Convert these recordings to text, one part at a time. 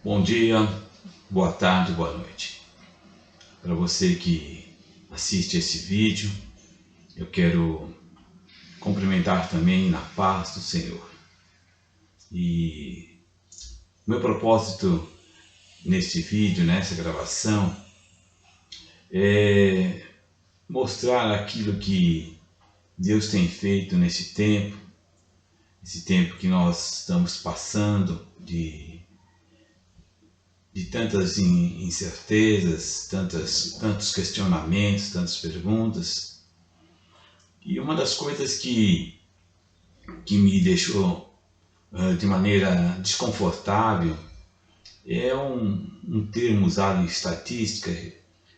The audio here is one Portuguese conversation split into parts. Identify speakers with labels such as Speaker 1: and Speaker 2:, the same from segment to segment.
Speaker 1: Bom dia, boa tarde, boa noite. Para você que assiste esse vídeo, eu quero cumprimentar também na paz do Senhor. E meu propósito neste vídeo, nessa gravação, é mostrar aquilo que Deus tem feito nesse tempo, esse tempo que nós estamos passando de tantas incertezas, tantos questionamentos, tantas perguntas. E uma das coisas que me deixou de maneira desconfortável é um termo usado em estatística que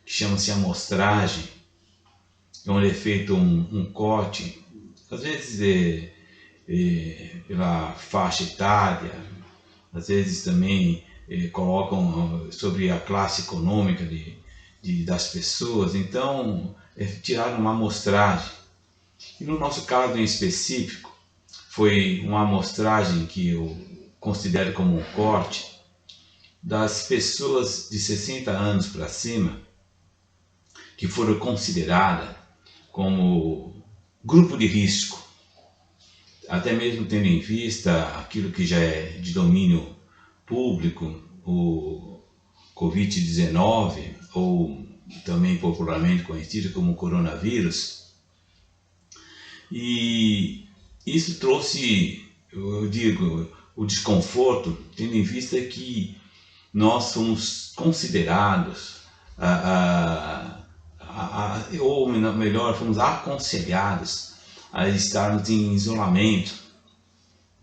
Speaker 1: chama-se amostragem, onde é feito um corte, às vezes pela faixa etária, às vezes também colocam sobre a classe econômica das pessoas. Então tiraram uma amostragem, e no nosso caso em específico foi uma amostragem que eu considero como um corte das pessoas de 60 anos para cima que foram consideradas como grupo de risco, até mesmo tendo em vista aquilo que já é de domínio público, o Covid-19, ou também popularmente conhecido como coronavírus. E isso trouxe, eu digo, o desconforto, tendo em vista que nós fomos considerados, ou melhor, fomos aconselhados a estarmos em isolamento,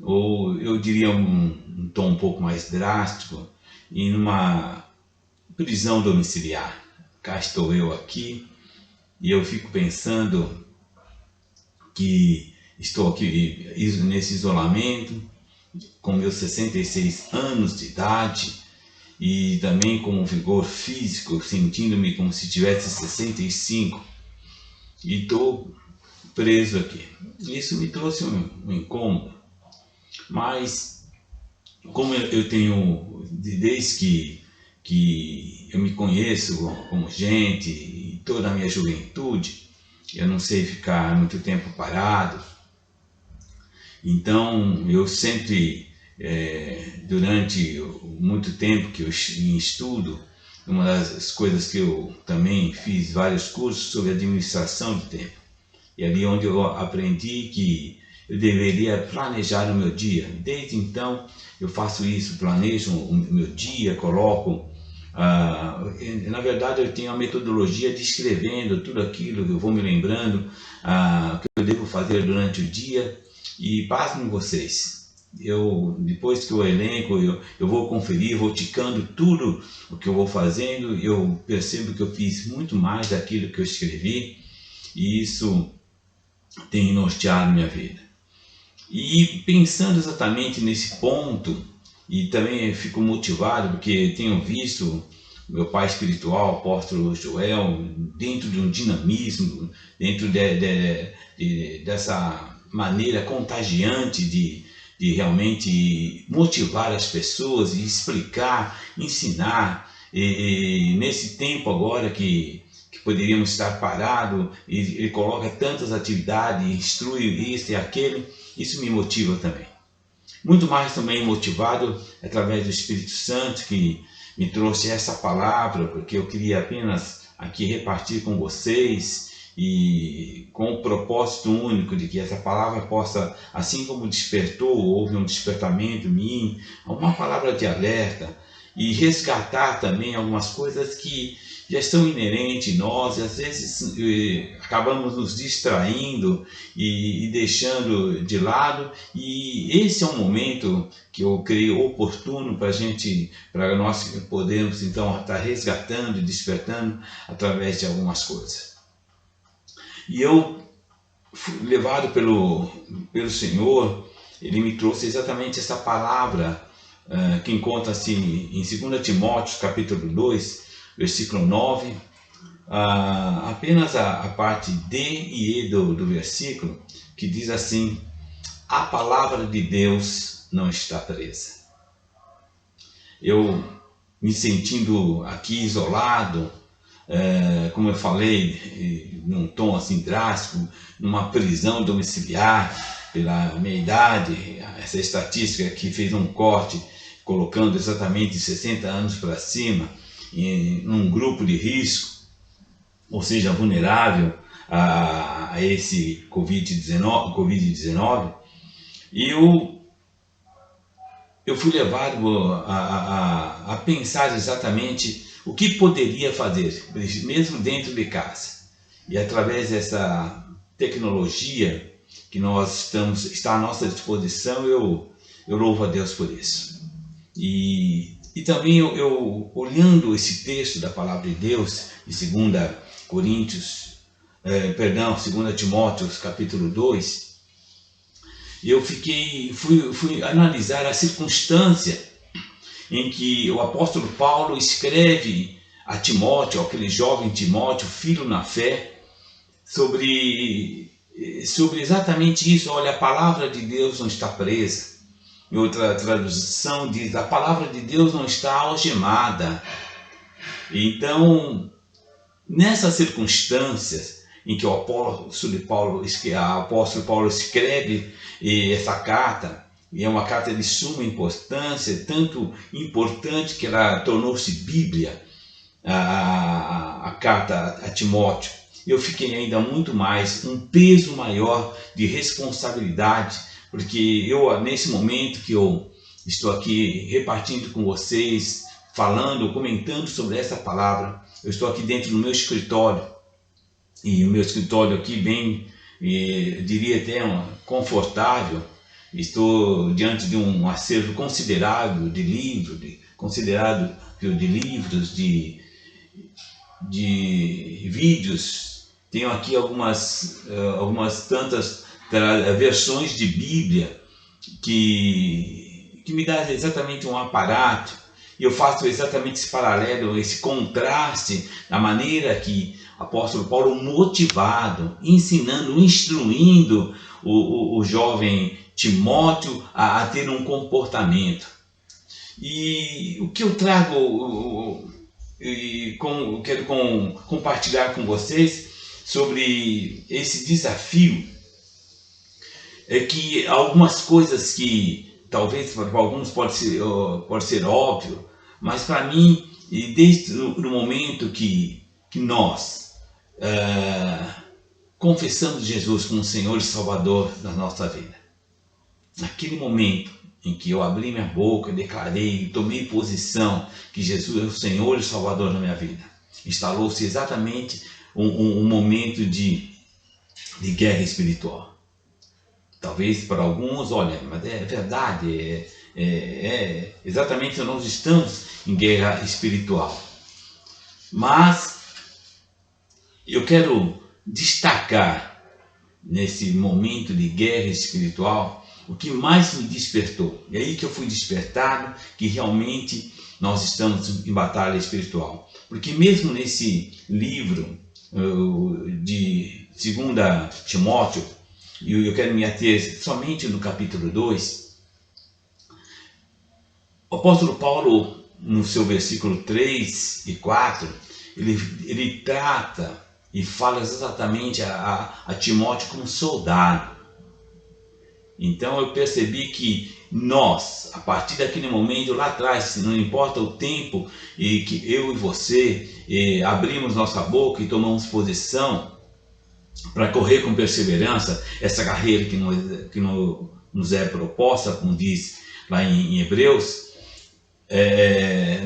Speaker 1: ou eu diria um tom um pouco mais drástico, em uma prisão domiciliar. Cá estou eu aqui e eu fico pensando que estou aqui nesse isolamento com meus 66 anos de idade e também com um vigor físico, sentindo-me como se tivesse 65, e estou preso aqui. Isso me trouxe um incômodo, mas como eu tenho, desde que eu me conheço como gente, e toda a minha juventude, eu não sei ficar muito tempo parado. Então eu sempre, durante muito tempo que eu estudo, uma das coisas que eu também fiz vários cursos sobre administração de tempo, e ali onde eu aprendi que eu deveria planejar o meu dia. Desde então eu faço isso, planejo o meu dia, coloco, na verdade eu tenho a metodologia de escrevendo tudo aquilo que eu vou me lembrando, que eu devo fazer durante o dia. E pasmem vocês, depois que eu elenco, eu vou conferir, vou ticando tudo o que eu vou fazendo, e eu percebo que eu fiz muito mais daquilo que eu escrevi, e isso tem norteado minha vida. E pensando exatamente nesse ponto, e também fico motivado porque tenho visto meu pai espiritual, o apóstolo Joel, dentro de um dinamismo, dentro dessa maneira contagiante de realmente motivar as pessoas e explicar, ensinar. E nesse tempo agora que poderíamos estar parados, ele coloca tantas atividades, instrui isso e aquele, isso me motiva também. Muito mais também motivado através do Espírito Santo, que me trouxe essa palavra, porque eu queria apenas aqui repartir com vocês, e com o propósito único de que essa palavra possa, assim como despertou, houve um despertamento em mim, uma palavra de alerta, e resgatar também algumas coisas que já estão inerentes em nós, e às vezes acabamos nos distraindo e deixando de lado. E esse é um momento que eu creio oportuno para nós podermos então estar resgatando e despertando através de algumas coisas. E eu, levado pelo Senhor, Ele me trouxe exatamente essa palavra que encontra-se em 2 Timóteo capítulo 2, versículo 9, apenas a parte D e E do versículo, que diz assim: a palavra de Deus não está presa. eu me sentindo aqui isolado, como eu falei, num tom assim drástico, numa prisão domiciliar, pela minha idade, essa estatística que fez um corte, colocando exatamente 60 anos para cima, em um grupo de risco, ou seja, vulnerável a esse Covid-19, e eu fui levado a pensar exatamente o que poderia fazer, mesmo dentro de casa. E através dessa tecnologia que está à nossa disposição, eu louvo a Deus por isso. E também eu olhando esse texto da palavra de Deus, de 2 Timóteo, capítulo 2, eu fui analisar a circunstância em que o apóstolo Paulo escreve a Timóteo, aquele jovem Timóteo, filho na fé, sobre exatamente isso. Olha, a palavra de Deus não está presa. Em outra tradução diz, a palavra de Deus não está algemada. Então, nessas circunstâncias em que o apóstolo Paulo escreve essa carta, e é uma carta de suma importância, tanto importante que ela tornou-se Bíblia, a carta a Timóteo, eu fiquei ainda muito mais, um peso maior de responsabilidade, porque nesse momento que eu estou aqui repartindo com vocês, falando, comentando sobre essa palavra, eu estou aqui dentro do meu escritório, e o meu escritório aqui bem, diria até confortável. Estou diante de um acervo considerável de livros, de vídeos. Tenho aqui algumas tantas versões de Bíblia que me dá exatamente um aparato. E eu faço exatamente esse paralelo, esse contraste na maneira que o apóstolo Paulo, motivado, ensinando, instruindo o jovem Timóteo a ter um comportamento. E o que eu trago quero compartilhar com vocês sobre esse desafio é que algumas coisas que talvez para alguns pode ser óbvio, mas para mim, desde o momento que nós confessamos Jesus como Senhor e Salvador da nossa vida, naquele momento em que eu abri minha boca, declarei, tomei posição que Jesus é o Senhor e Salvador da minha vida, instalou-se exatamente um momento de guerra espiritual. Talvez para alguns, olha, mas é verdade, exatamente, nós estamos em guerra espiritual. Mas eu quero destacar nesse momento de guerra espiritual o que mais me despertou. E aí que eu fui despertado que realmente nós estamos em batalha espiritual. Porque mesmo nesse livro de 2 Timóteo, e eu quero me ater somente no capítulo 2, o apóstolo Paulo, no seu versículo 3 e 4, ele trata e fala exatamente a Timóteo como soldado. Então eu percebi que nós, a partir daquele momento lá atrás, não importa o tempo e que eu e você abrimos nossa boca e tomamos posição para correr com perseverança essa carreira que nos é proposta, como diz lá em Hebreus,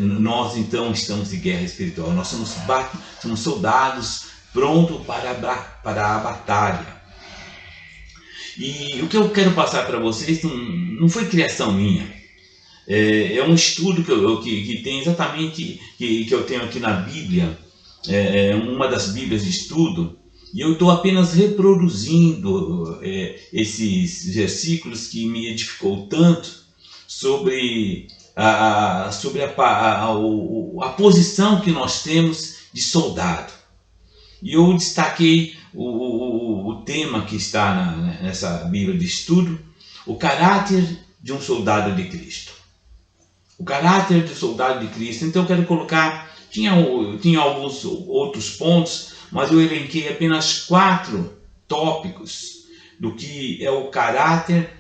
Speaker 1: nós então estamos em guerra espiritual. Nós somos soldados prontos para a batalha. E o que eu quero passar para vocês não foi criação minha. É um estudo que tem exatamente, que eu tenho aqui na Bíblia, uma das Bíblias de estudo, e eu estou apenas reproduzindo esses versículos que me edificou tanto sobre a posição que nós temos de soldado. E eu destaquei o tema que está nessa Bíblia de estudo, o caráter de um soldado de Cristo. O caráter do soldado de Cristo. Então eu quero colocar, tinha alguns outros pontos, mas eu elenquei apenas 4 tópicos do que é o caráter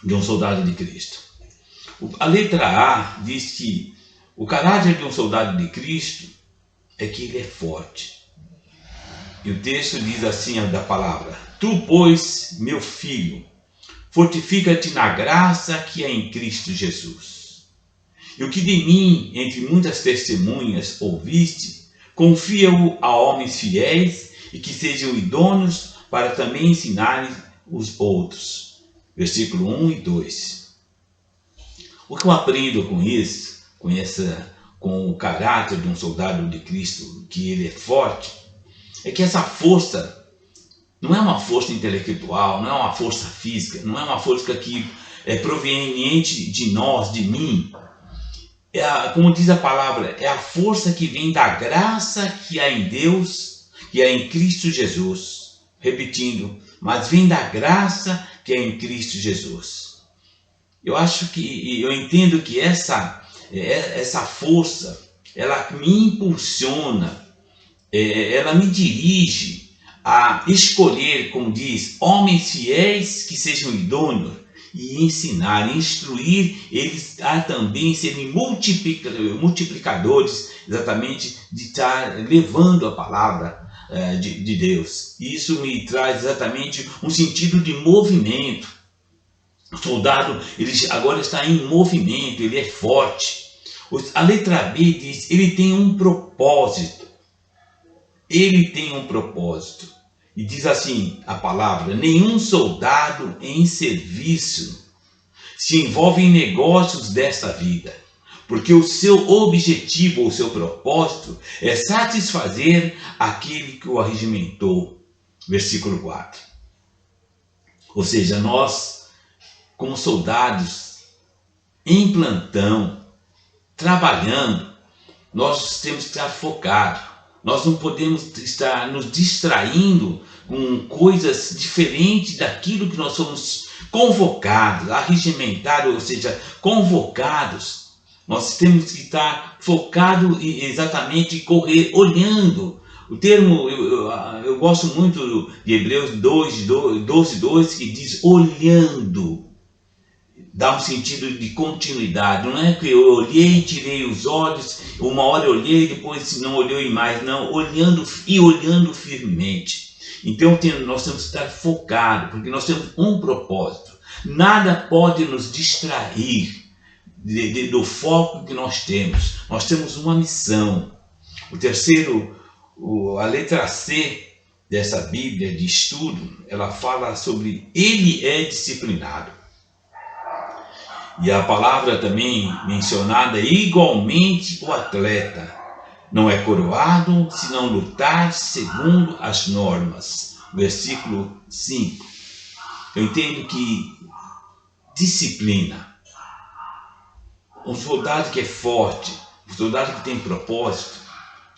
Speaker 1: de um soldado de Cristo. A letra A diz que o caráter de um soldado de Cristo é que ele é forte. E o texto diz assim, da palavra: Tu, pois, meu filho, fortifica-te na graça que é em Cristo Jesus. E o que de mim, entre muitas testemunhas, ouviste, confia-o a homens fiéis e que sejam idôneos para também ensinarem os outros. Versículo 1 e 2. O que eu aprendo com isso, com o caráter de um soldado de Cristo, que ele é forte, é que essa força não é uma força intelectual, não é uma força física, não é uma força que é proveniente de nós, de mim. Como diz a palavra, é a força que vem da graça que há em Deus, que há em Cristo Jesus. Repetindo, mas vem da graça que há em Cristo Jesus. Eu entendo que essa força, ela me impulsiona, ela me dirige a escolher, como diz, homens fiéis que sejam idôneos e ensinar, instruir eles a também serem multiplicadores, exatamente, de estar levando a palavra de Deus. Isso me traz exatamente um sentido de movimento. O soldado, ele agora está em movimento, ele é forte. A letra B diz, ele tem um propósito. Ele tem um propósito. E diz assim a palavra: nenhum soldado em serviço se envolve em negócios desta vida, porque o seu objetivo, o seu propósito é satisfazer aquele que o arregimentou. Versículo 4. Ou seja, nós, como soldados, em plantão, trabalhando, nós temos que estar focados. Nós não podemos estar nos distraindo com coisas diferentes daquilo que nós somos convocados, arregimentados, ou seja, convocados. Nós temos que estar focados e exatamente correr, olhando. O termo, eu gosto muito de Hebreus 12:2, que diz olhando. Dá um sentido de continuidade. Não é que eu olhei, tirei os olhos, uma hora eu olhei, depois não olhei mais. Não, olhando firmemente. Então nós temos que estar focados, porque nós temos um propósito. Nada pode nos distrair do foco que nós temos. Nós temos uma missão. O terceiro, a letra C dessa Bíblia de estudo, ela fala sobre ele é disciplinado. E a palavra também mencionada é igualmente o atleta. Não é coroado se não lutar segundo as normas. Versículo 5. Eu entendo que disciplina. Um soldado que é forte, um soldado que tem propósito,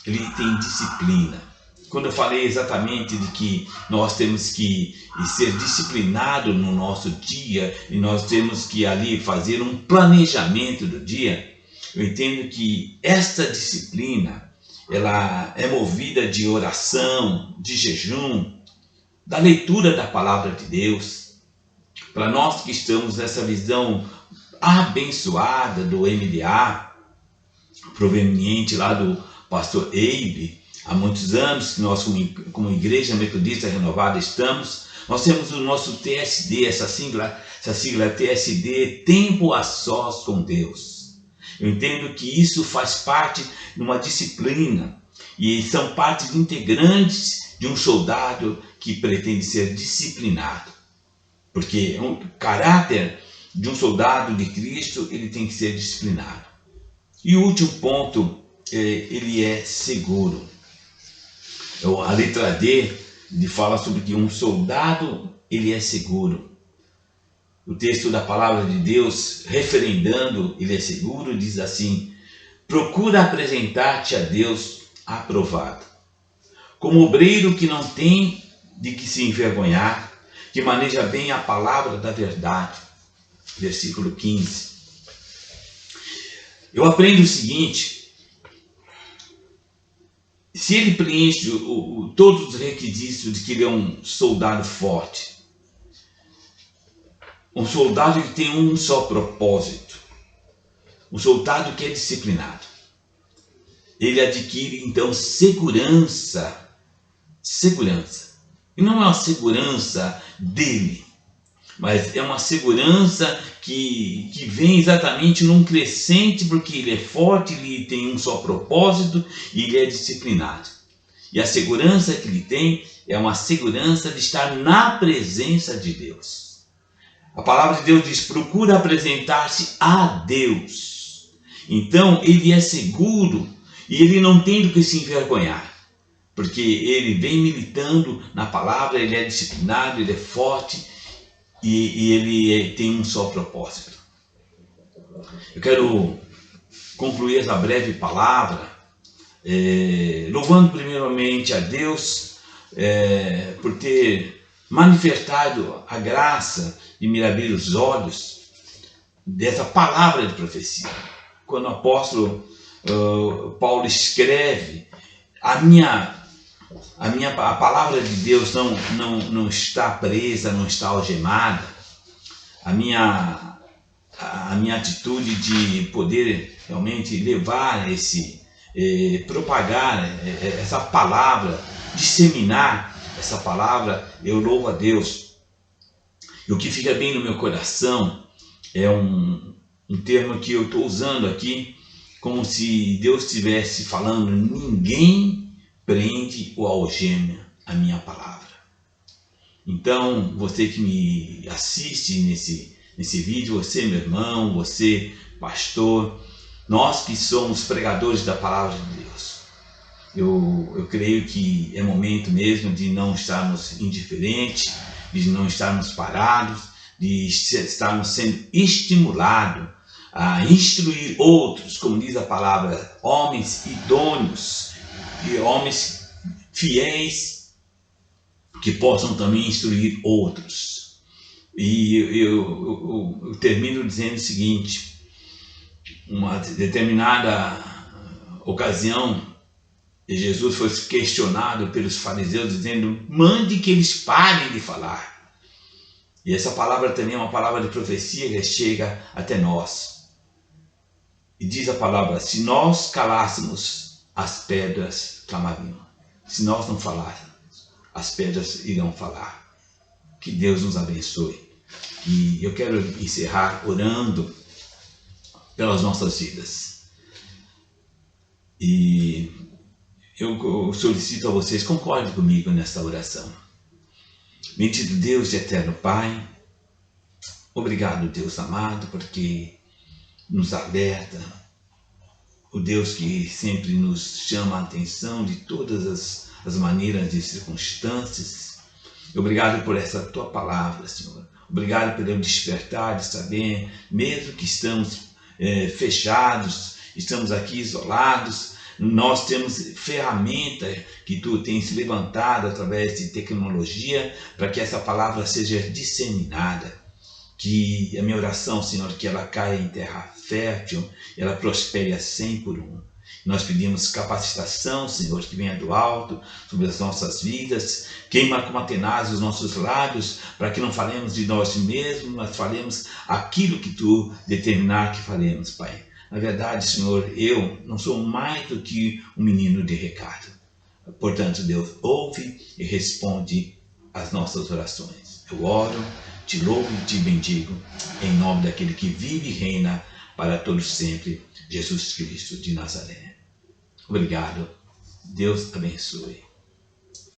Speaker 1: ele tem disciplina. Quando eu falei exatamente de que nós temos que ser disciplinados no nosso dia e nós temos que ali fazer um planejamento do dia, eu entendo que esta disciplina, ela é movida de oração, de jejum, da leitura da palavra de Deus. Para nós que estamos nessa visão abençoada do MDA, proveniente lá do pastor Eibe, há muitos anos que nós, como Igreja Metodista Renovada, nós temos o nosso TSD, essa sigla TSD, Tempo a Sós com Deus. Eu entendo que isso faz parte de uma disciplina e são partes integrantes de um soldado que pretende ser disciplinado. Porque o caráter de um soldado de Cristo, ele tem que ser disciplinado. E o último ponto, ele é seguro. A letra D fala sobre que um soldado, ele é seguro. O texto da palavra de Deus, referendando, ele é seguro, diz assim: procura apresentar-te a Deus aprovado, como obreiro que não tem de que se envergonhar, que maneja bem a palavra da verdade. Versículo 15. eu aprendo o seguinte: se ele preenche todos os requisitos de que ele é um soldado forte, um soldado que tem um só propósito, um soldado que é disciplinado, ele adquire então segurança. E não é uma segurança dele, mas é uma segurança que vem exatamente num crescente, porque ele é forte, ele tem um só propósito e ele é disciplinado. E a segurança que ele tem é uma segurança de estar na presença de Deus. A palavra de Deus diz: procura apresentar-se a Deus. Então ele é seguro e ele não tem do que se envergonhar, porque ele vem militando na palavra, ele é disciplinado, ele é forte e ele tem um só propósito. Eu quero concluir essa breve palavra louvando primeiramente a Deus por ter manifestado a graça de me abrir os olhos dessa palavra de profecia. Quando o apóstolo Paulo escreve, a palavra de Deus não está presa, não está algemada. A minha atitude de poder realmente levar propagar essa palavra, disseminar essa palavra, eu louvo a Deus. E o que fica bem no meu coração é um termo que eu estou usando aqui, como se Deus estivesse falando: ninguém prende ou algema a minha palavra. Então, você que me assiste nesse vídeo, você meu irmão, você pastor, nós que somos pregadores da palavra de Deus, eu creio que é momento mesmo de não estarmos indiferentes, de não estarmos parados, de estarmos sendo estimulados a instruir outros, como diz a palavra, homens idôneos e homens fiéis que possam também instruir outros. E eu termino dizendo o seguinte: uma determinada ocasião, Jesus foi questionado pelos fariseus, dizendo: mande que eles parem de falar. E essa palavra também é uma palavra de profecia que chega até nós. E diz a palavra: se nós calássemos, as pedras clamariam. Se nós não falássemos, as pedras irão falar. Que Deus nos abençoe. E eu quero encerrar orando pelas nossas vidas. E eu solicito a vocês, concordem comigo nesta oração. Bendito Deus e eterno Pai, obrigado, Deus amado, porque nos alerta, o Deus que sempre nos chama a atenção de todas as maneiras e circunstâncias. Obrigado por essa tua palavra, Senhor. Obrigado pelo despertar de saber, mesmo que estamos fechados, estamos aqui isolados, nós temos ferramenta que tu tens levantado através de tecnologia para que essa palavra seja disseminada. Que a minha oração, Senhor, que ela caia em terra fértil, ela prospere a 100 por 1. Nós pedimos capacitação, Senhor, que venha do alto sobre as nossas vidas. Queima como tenaz os nossos lábios, para que não falemos de nós mesmos, mas falemos aquilo que tu determinar que falemos, Pai. Na verdade, Senhor, eu não sou mais do que um menino de recado. Portanto, Deus, ouve e responde às nossas orações. Eu oro, te louvo e te bendigo, em nome daquele que vive e reina para todos sempre, Jesus Cristo de Nazaré. Obrigado. Deus abençoe.